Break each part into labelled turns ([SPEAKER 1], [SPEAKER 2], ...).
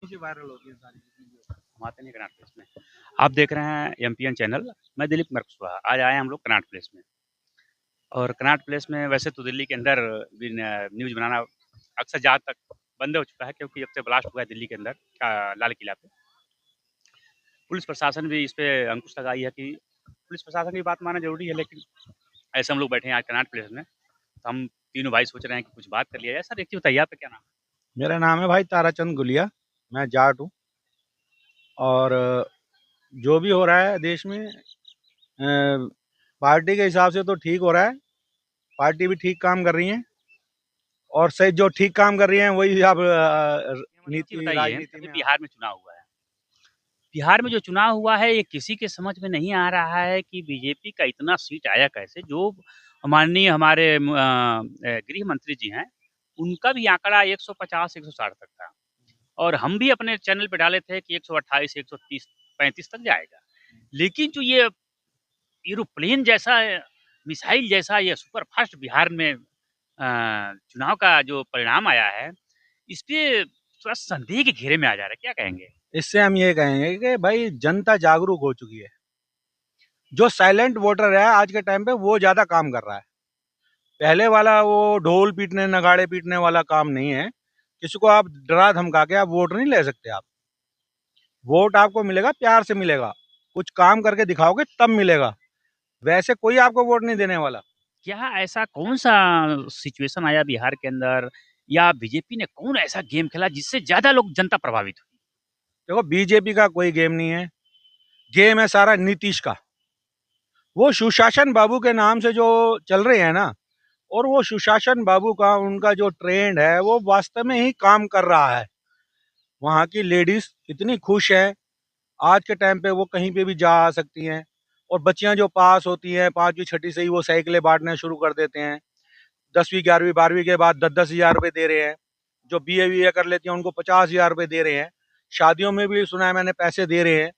[SPEAKER 1] Viral होती है सारी वीडियो।
[SPEAKER 2] हम आते नहीं कनॉट प्लेस में। आप देख रहे हैं एमपीएन चैनल। मैं दिलीप कुमार कुशवाहा। आज आए हैं हम लोग कनॉट प्लेस में। और कनॉट प्लेस में वैसे तो दिल्ली के अंदर भी न्यूज़ बनाना अक्सर जहाँ तक बंद हो चुका है, क्योंकि जब से ब्लास्ट हुआ है दिल्ली के अंदर लाल किला पे, पुलिस प्रशासन भी इस पे अंकुश लगाई है कि पुलिस प्रशासन की बात मानना जरूरी है। लेकिन ऐसे हम लोग बैठे हैं आज कनॉट प्लेस में, तो हम तीनों भाई सोच रहे हैं कि कुछ बात कर लिया जाए। सर एक चीज़ बताइए, आपका क्या नाम
[SPEAKER 1] मेरा नाम है भाई ताराचंद गुलिया। मैं जाट हूँ। और जो भी हो रहा है देश में, पार्टी के हिसाब से तो ठीक हो रहा है। पार्टी भी ठीक काम कर रही है, और सही जो ठीक काम कर रही है वही अब
[SPEAKER 2] है? एक चीज़
[SPEAKER 1] नीति
[SPEAKER 2] बताइए,
[SPEAKER 1] राजनीति
[SPEAKER 2] अभी
[SPEAKER 1] में
[SPEAKER 2] बिहार में चुनाव हुआ है। बिहार में जो चुनाव हुआ है, ये किसी के समझ में नहीं आ रहा है कि बीजेपी का इतना सीट आया कैसे। जो माननीय हमारे गृह मंत्री जी हैं, उनका भी आंकड़ा 150-160 तक था, और हम भी अपने चैनल पे डाले थे कि 128, 130, 35 तक जाएगा। लेकिन जो ये एरोप्लेन जैसा, मिसाइल जैसा ये सुपर फास्ट बिहार में चुनाव का जो परिणाम आया है, इस पे थोड़ा संदेह के घेरे में आ जा रहा है। क्या कहेंगे?
[SPEAKER 1] इससे हम ये कहेंगे कि भाई जनता जागरूक हो चुकी है। जो साइलेंट वोटर है आज के टाइम पे वो ज्यादा काम कर रहा है। पहले वाला वो ढोल पीटने नगाड़े पीटने वाला काम नहीं है। किसी को आप डरा धमका के आप वोट नहीं ले सकते। आप वोट आपको मिलेगा प्यार से मिलेगा, कुछ काम करके दिखाओगे तब मिलेगा। वैसे कोई आपको वोट नहीं देने वाला।
[SPEAKER 2] क्या ऐसा कौन-सा सिचुएशन आया बिहार के अंदर, या बीजेपी ने कौन ऐसा गेम खेला जिससे ज़्यादा लोग जनता प्रभावित हुई?
[SPEAKER 1] देखो बीजेपी का कोई गेम नहीं है, गेम है सारा नीतीश का। वो सुशासन बाबू के नाम से जो चल रहे हैं ना, और वो सुशासन बाबू का उनका जो ट्रेंड है वो वास्तव में ही काम कर रहा है। वहाँ की लेडीज इतनी खुश है, आज के टाइम पे वो कहीं पे भी जा आ सकती हैं। और बच्चियां जो पास होती हैं 5वीं 6ठी से ही वो साइकिलें बांटना शुरू कर देते हैं। 10वीं 11वीं 12वीं के बाद 10-10 हज़ार रुपए दे रहे हैं। जो बीए कर लेती हैं उनको 50 हज़ार रुपए दे रहे हैं। शादियों में भी सुना है मैंने पैसे दे रहे हैं।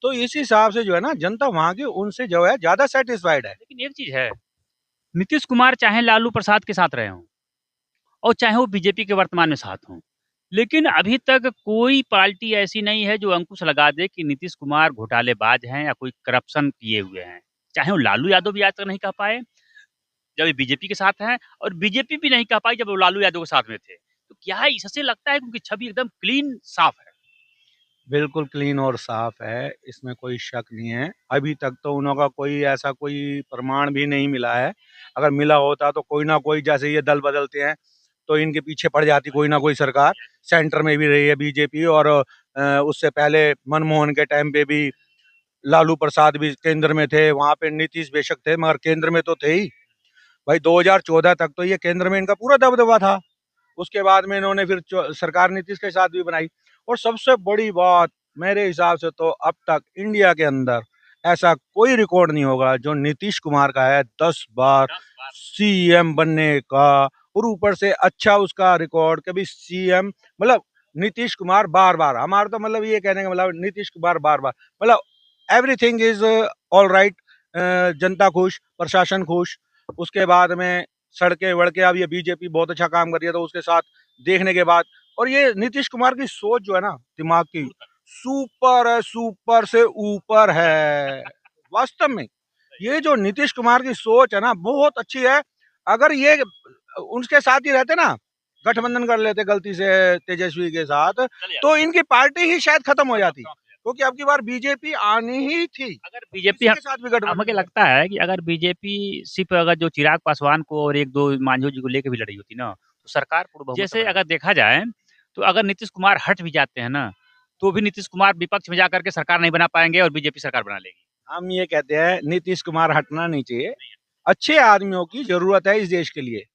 [SPEAKER 1] तो इस हिसाब से जो है ना जनता वहाँ की उनसे जो है ज्यादा सेटिस्फाइड है।
[SPEAKER 2] लेकिन एक चीज़ है, नीतीश कुमार चाहे लालू प्रसाद के साथ रहे हों, और चाहे वो बीजेपी के वर्तमान में साथ हों, लेकिन अभी तक कोई पार्टी ऐसी नहीं है जो अंकुश लगा दे कि नीतीश कुमार घोटालेबाज हैं या कोई करप्शन किए हुए हैं। चाहे वो लालू यादव भी आज तक नहीं कह पाए, जब ये बीजेपी के साथ हैं, और बीजेपी भी नहीं कह पाई जब वो लालू यादव के साथ में थे। तो क्या इससे लगता है कि उनकी छवि एकदम क्लीन साफ है?
[SPEAKER 1] बिल्कुल क्लीन और साफ है, इसमें कोई शक नहीं है। अभी तक तो उनका कोई ऐसा कोई प्रमाण भी नहीं मिला है। अगर मिला होता तो कोई ना कोई, जैसे ये दल बदलते हैं तो इनके पीछे पड़ जाती कोई ना कोई सरकार। सेंटर में भी रही है बीजेपी, और उससे पहले मनमोहन के टाइम पे भी लालू प्रसाद भी केंद्र में थे। वहां पे नीतीश बेशक थे मगर केंद्र में तो थे ही। भाई 2014 तक तो ये केंद्र में इनका पूरा दबदबा था। उसके बाद में इन्होंने फिर सरकार नीतीश के साथ भी बनाई। और सबसे बड़ी बात, मेरे हिसाब से तो अब तक इंडिया के अंदर ऐसा कोई रिकॉर्ड नहीं होगा जो नीतीश कुमार का है 10 बार सीएम बनने का। और ऊपर से अच्छा उसका रिकॉर्ड, कभी सीएम मतलब नीतीश कुमार बार बार, हमारा तो मतलब ये कहने का मतलब नीतीश कुमार बार बार, मतलब एवरीथिंग इज ऑल राइट। जनता खुश, प्रशासन खुश। उसके बाद में सड़कें वड़कें, अब ये बीजेपी बहुत अच्छा काम कर रही है तो उसके साथ देखने के बाद। और ये नीतीश कुमार की सोच जो है ना, दिमाग की सुपर है, सुपर से ऊपर है वास्तव में। ये जो नीतीश कुमार की सोच है ना बहुत अच्छी है। अगर ये उनके साथ ही रहते ना, गठबंधन कर लेते गलती से तेजस्वी के साथ, तो इनकी पार्टी ही शायद खत्म हो जाती, क्योंकि अब की बार बीजेपी आनी ही थी।
[SPEAKER 2] अगर
[SPEAKER 1] किसी
[SPEAKER 2] बीजेपी,
[SPEAKER 1] के साथ भी
[SPEAKER 2] हमें
[SPEAKER 1] गठबंधन।
[SPEAKER 2] लगता है कि अगर बीजेपी सिर्फ अगर जो चिराग पासवान को और एक दो मांझी जी को लेकर भी लड़ी होती ना, तो सरकार पूर्ण बहुमत से जैसे अगर देखा जाए, तो अगर नीतीश कुमार हट भी जाते हैं ना, तो भी नीतीश कुमार विपक्ष में जाकर के सरकार नहीं बना पाएंगे और बीजेपी सरकार बना लेगी।
[SPEAKER 1] हम ये कहते हैं नीतीश कुमार हटना नहीं चाहिए। अच्छे आदमियों की जरूरत है इस देश के लिए।